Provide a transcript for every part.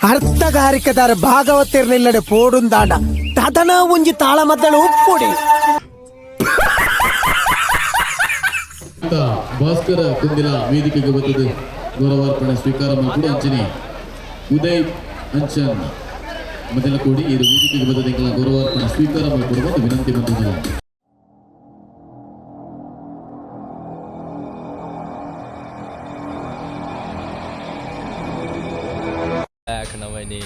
ಅರ್ಥಗಾರಿಕದಾರ ಭಾಗವತಿರ್ನಿಲ್ಲಡೆ ಪೋಡುಂದಾಂಡ ತದನ ಒಂಜಿ ತಾಳ ಮದ್ದಳು ಉಪ್ಪುಡಿ ಭಾಸ್ಕರ ಕುಂದಿಲ ವೇದಿಕೆಗೆ ಬರ್ತದೆ ಗೌರವಾರ್ಪಣೆ ಸ್ವೀಕಾರ ಮಾಡಿ ಅಂಚನೆ ಉದಯ್ ಅಂಚನ್ ಮೊದಲ ಕೂಡಿ ಇದು ವೇದಿಕೆಗೆ ಬರ್ತದೆ ಗೌರವಾರ್ಪಣೆ ಸ್ವೀಕಾರ ಮಾಡಿಕೊಡುವ ವಿನಂತಿ ಬಂದಿದೆ. ನಮ್ಮನಿ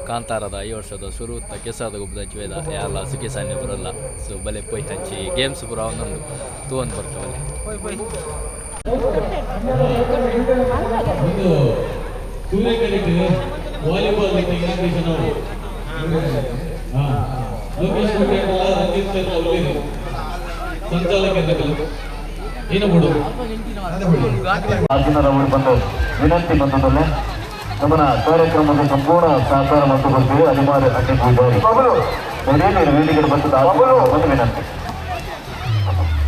ಕಾಂತಾರದ ಈ ವರ್ಷದ ಸುರುತ್ತ ಕೆಸಾದ ಗುಬ್ಬದ ವೇದ ಎಲ್ಲ ಸಿಕ್ಕಿ ಸಾನ್ಯ ಬರಲ್ಲ ಸೊ ಬಲೆ ಪೊಯ್ ಹಂಚಿ ಗೇಮ್ಸ್ ಪುರ ಒಂದೊಂದು ತೂವನ್ ಬರ್ತವಲ್ಲಿ ವಾಲಿಬಾಲ್ ವಿನಂತಿ ಬಂದದಲ್ಲೇ ನಮ್ಮನ ಕಾರ್ಯಕ್ರಮದ ಸಂಪೂರ್ಣ ಸಹಕಾರ ಮತ್ತು ಬರ್ತೀವಿ ಅನಿವಾರ್ಯ ಅಡ್ಡಿದ್ದಾರೆ ವೇದಿಕೆ ಬಂದ ಒಂದು ವಿನಂತಿ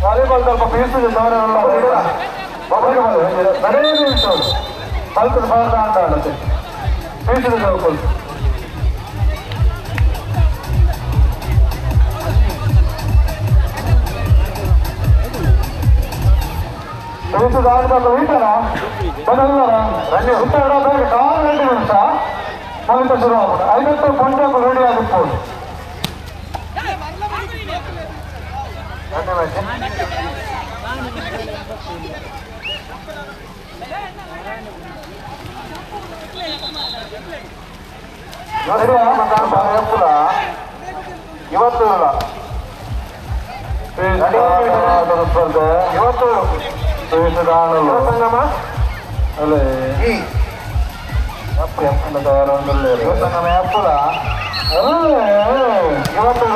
ವಾಲಿಬಾಲ್ ಸ್ವಲ್ಪ ಪೀಸಿದೆ ಕಲ್ತು ಭಾರತ ಆಟ ಆಡುತ್ತೆ ಪೀಸಿದೆ ಸ್ವಲ್ಪ ఆడతారు వీటారా బదలరా రండి ఉంటారా కాలు రెడీ ఉంటా మొదట ಶುರು ಆಗೋದು ಐವತ್ತು ಪಂಚಾಕು ರೆಡಿ ಆಗಿರ್ಬೋದು ಇವತ್ತು ಇವತ್ತು ಸಂಗಮ ಅಲ್ಲೇ ಸಂಗಮ ಅಪ್ಪುಲ ಇವತ್ತು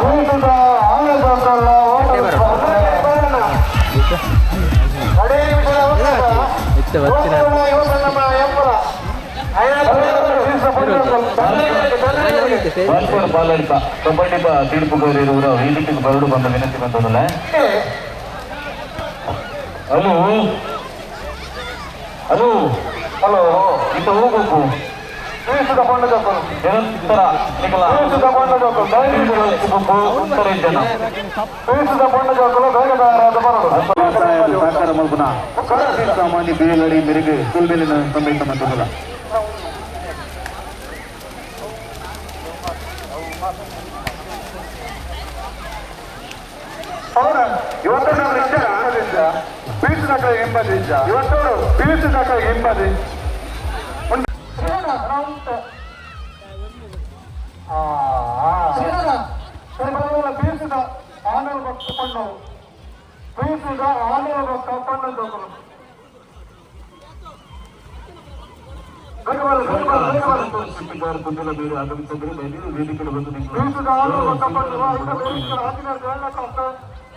ಪಾಲಡಿತ ಕಬಡ್ಡಿ ತೀರ್ಪುಗಾರರು ವೇದಿಕೆಗೆ ಬರಡು ಬಂದ ವಿನಂತಿ ಬಂದದಲ್ಲ. ಹಲೋ ಹಲೋ ಹಲೋ ಇತ್ತ ಹೋಗ್ಬೇಕು ಪೀಸುದ ಪಂಡ ಜೋಕರು ನಿರಂತರ ಪೀಸುದ ಪಂಡ ಜೋಕರು ಉತ್ತರ ಜನ ಪೀಸುದ ಪಂಡ ಜೋಕರು ಬೇಗದಾರಾದ ಬರಲು ಸಹಕಾರ ಮಲ್ಪನ ಸಾಮಾನ್ಯ ಬೇಲಡಿ ಮೇರೆಗೆ ಸುಲ್ಬೇಲಿನ ಸಂಬಂಧ ಬಂದದಲ್ಲ. ಇವತ್ತು ನಾವು ನಿಜ ಪೀಸು ದಾಖಲೆ ಎಂಬುದು ನಿಜ ಇವತ್ತು ಪೀಸು ದಾಖಲೆ ಎಂಬುದು ಪೀಸಿದ ಆನೆಯ ಭಕ್ತ ಪಣ್ಣವು ಪೀಸಿದ ಆನೆಯ ಭಕ್ತ ಪಣ್ಣದ ಕುಂದಲ ಬೇರೆ ಆಗಮಿಸಿದ್ರೆ ವೇದಿಕೆ ಬಂದು ಪೀಸಿದ ಆನೆಯ ಭಕ್ತ ಪಣ್ಣು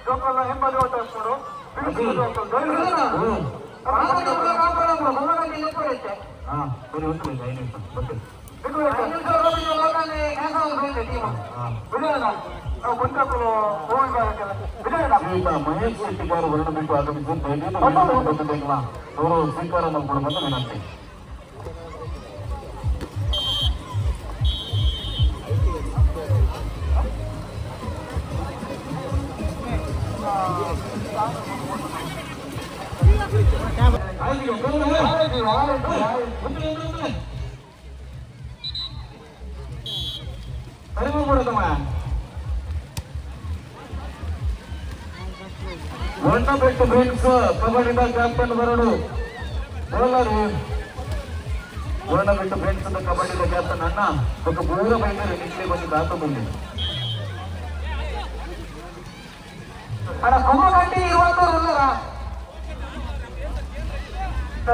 ಜೋಕಲ್ಲ ಎಂಬಲ್ಲಿ ಓಟಾಡ್ಕೊಂಡು ಮಹೇಶ್ ಶೆಟ್ಟಿಗಾರು ವರ್ಣ ಬಿಟ್ಟು ಆಗಮಿಸಿ ಅವರು ಸ್ವೀಕಾರ ಮಾಡಿಕೊಂಡು ಬಂದ ವಿನಂತಿ. ವರ್ಣ ಬಿಟ್ಟು ಫ್ರೆಂಡ್ಸ್ ಕಬಡ್ಡಿದ ಕ್ಯಾಪ್ಟನ್ ಬರಡು ಬರಲಾರು ವರ್ಣ ಬಿಟ್ಟು ಫ್ರೆಂಡ್ಸ್ ಅಂತ ಕಬಡ್ಡಿದ ಕ್ಯಾಪ್ಟನ್ ಅಣ್ಣ ఒక ಪೂರ ಬೈದರೆ ನಿಕ್ಲೆ ಬಂದು ದಾತ ಬಂದಿ ಅಣ್ಣ ಕೊಮ್ಮಗಂಟಿ ಇರುವಂತವ್ರು ಅಲ್ಲರ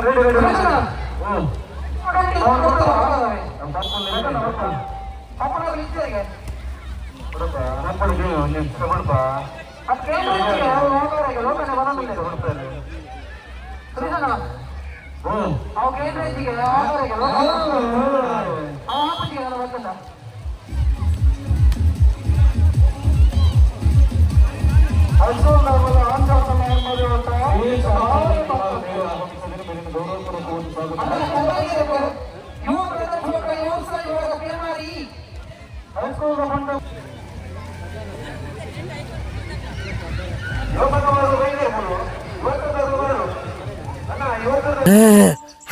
ರೆಡಿ ರೆಡಿ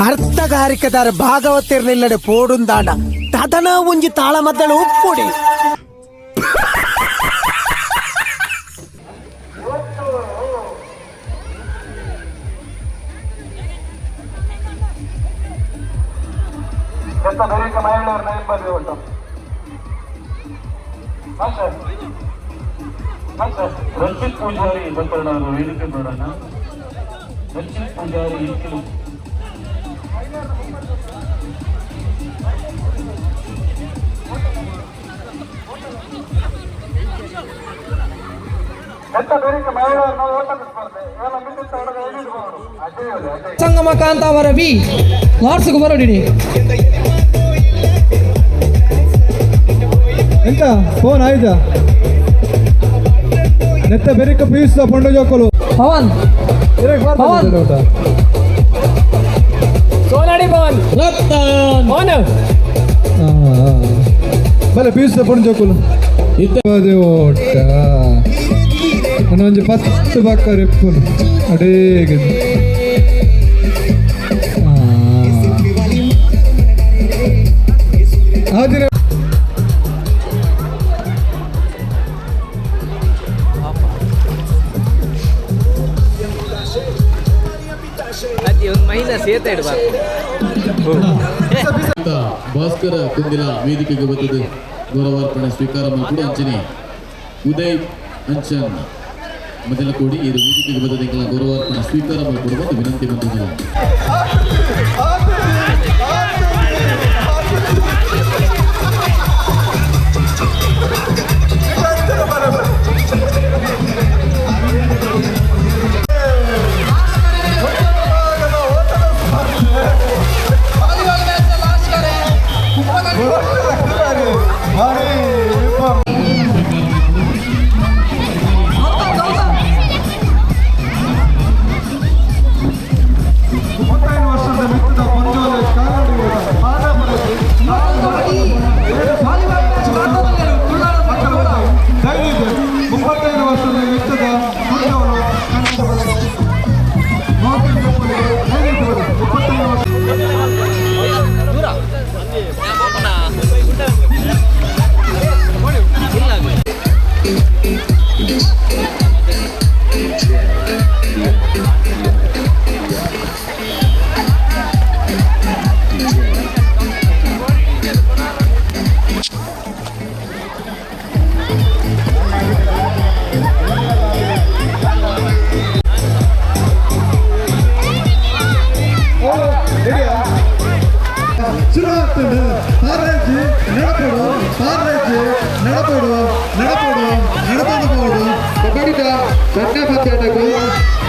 ಅರ್ಥಗಾರಿಕದಾರ ಭಾಗವತಿರ್ನಿಲ್ಲಡೆ ಪೋಡುಂದಾಂಡ ತದನ ಒಂಜಿ ತಾಳ ಮದ್ದಳು ಉಪ್ಪುಡಿ ರಂಜಿತ್ ಪೂಜಾರಿ ಬಂದವರು ವೇದಿಕೆ ನೋಡೋಣ. ರಂಜಿತ್ ಪೂಜಾರಿ ಇತ್ತು ಸಂಗಮ ಕಾಂತಾವರ ಬಿ ವಾರ್ಷಿಕ ಬರೋಡಿ ಎಂತ ಫೋನ್ ಆಯ್ತಾ ನೆತ್ತ ಬೆರಿಕ ಪೀಸ್ ಪೊಂಡ ಜೋಕಲು ಪವನ್ ಪವನ್ ಸೋನಾಡಿ ಪವನ್ ಪವನ್ ಬಲೆ ಪೀಸ್ ಪೊಂಡ ಜೋಕಲು ಇದ್ದೇ ಓಟ ಒಂಜಿ 10 ಬಕ್ಕ ರೆಪ್ಪುನು ಅಡೇಗೆ ಆ ದಿನ ಒಂದು ಮಹಿಳಾ ಸೇತ ಇಡಬಾರ್ದು. ಭಾಸ್ಕರ ಕುಂದಿಲ ವೇದಿಕೆಗೆ ಬರ್ತದೆ ಗೌರವಾರ್ಪಣೆ ಸ್ವೀಕಾರ ಮಾಡಿಕೊಂಡು ಅಂಚನೆ ಉದಯ್ ಅಂಚನ್ ಮೊದಲ ಕೋಡಿ ಇದು ವೇದಿಕೆಗೆ ಬರ್ತದೆ ಗೌರವಾರ್ಪಣೆ ಸ್ವೀಕಾರ ಮಾಡಿಕೊಡುವಂತ ವಿನಂತಿ ಬಂದಿದೆ.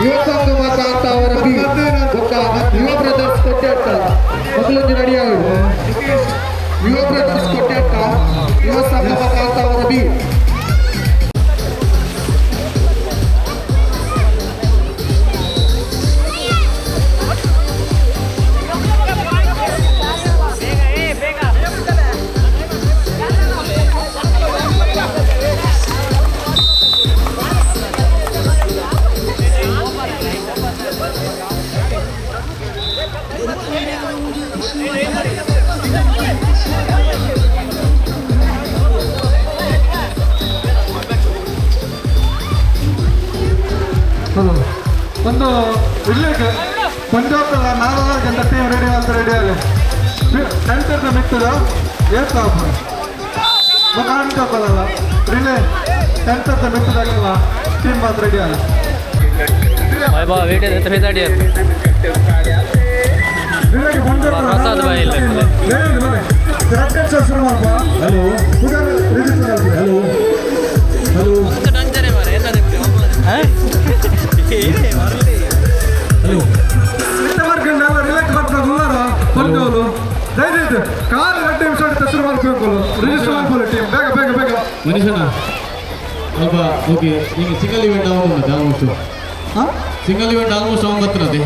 ಯುವ ಸಂಗಮ ಕಾಂತಾವರ ಬಿ ಯುವ ಬ್ರದರ್ಸ್ ಕೊಟ್ಟಾಟ ಮೊದಲೊಂದು ರೆಡಿ ಆಗಿದೆ. ಯುವ ಬ್ರದರ್ಸ್ ಕೊಟ್ಟಾಟ ಯುವ ಸಂಗಮ ಕಾಂತಾವರ ಬಿ ಒಂದು ಇಲ್ಲಿಗೆ ಪಂಜಾಬ್ 4 ಗಂಟೆ ಟೀಮ್ ರೆಡಿ ಅಂತ ರೆಡಿ ಆಗಲಿ ಸೆಂಟರ್ ಮಿಕ್ತದ ಏತ್ ಕಾಣ್ತಲ್ಲ ರಿಲೇ ಸೆಂಟರ್ ಮಿಕ್ತದಾಗಲ್ಲ ಟೀಮ್ ಮಾತ್ರ ರೆಡಿ ಆಗಲಿ ಮನುಷ್ಯನ ಅಲ್ಪ ಓಕೆ ಈಗ ಸಿಂಗಲ್ ಇವೆಂಟ್ ಆಗೋದು ಆಲ್ಮೋಸ್ಟ್ ಸಿಂಗಲ್ ಇವೆಂಟ್ ಆಲ್ಮೋಸ್ಟ್ ಅವ ಬರ್ತದೆ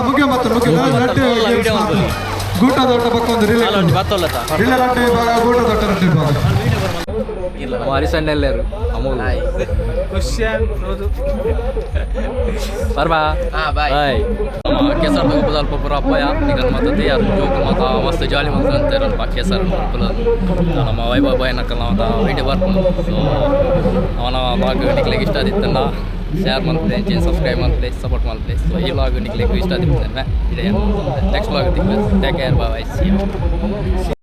ಮುಖ್ಯ ಗೂಟ ದೊಡ್ಡ ಪಕ್ಕ ಒಂದು ರಿಲೇ ರಿಲೇ ರಡ್ಡೆ ಭಾಗ ಗೂಟ ದೊಡ್ಡ ರಡ್ಡೆ ಭಾಗ ಹರಿಸಣ್ಣೆಲ್ಲರು ಅಮೂಲ್ ಬರ್ಬಾ ಬಾಯ್ ಕೆಸರ್ ತಗೋಬೋದು ಸ್ವಲ್ಪ ಪುರ ಅಪ್ಪಯ್ಯ ಈಗ ಮತ್ತೆ ತಯಾರು ಜೋಕ್ ಮಾತಾ ಮಸ್ತ್ ಜಾಲಿ ಮಾತ್ರ ಅಂತಾರಲ್ಪ ಕೆಸರ್ ನಮ್ಮ ವೈಭವ ಬಾಯ್ನಕ್ಕಲ್ಲ ಮಾತಾ ವೀಡಿಯೋ ಬರ್ಕೊಂಡು ಸೊ ಅವನ ಬ್ಲಾಗ್ ನಿಕ್ಲಿಕ್ಕೆ ಇಷ್ಟ ಆದಿತ್ತಲ್ಲ ಶೇರ್ ಮಾಡ್ತೇನೆ ಚೇಂಜ್ ಸಬ್ಸ್ಕ್ರೈಬ್ ಮಾಡ್ತೇನೆ ಸಪೋರ್ಟ್ ಮಾಡ್ತೇನೆ ಸೊ ಈ ಬ್ಲಾಗ್ ನಿಕ್ಲಿಕ್ಕೆ ಇಷ್ಟ ಆದಿತ್ತು ಇದೆ next blog take care bye C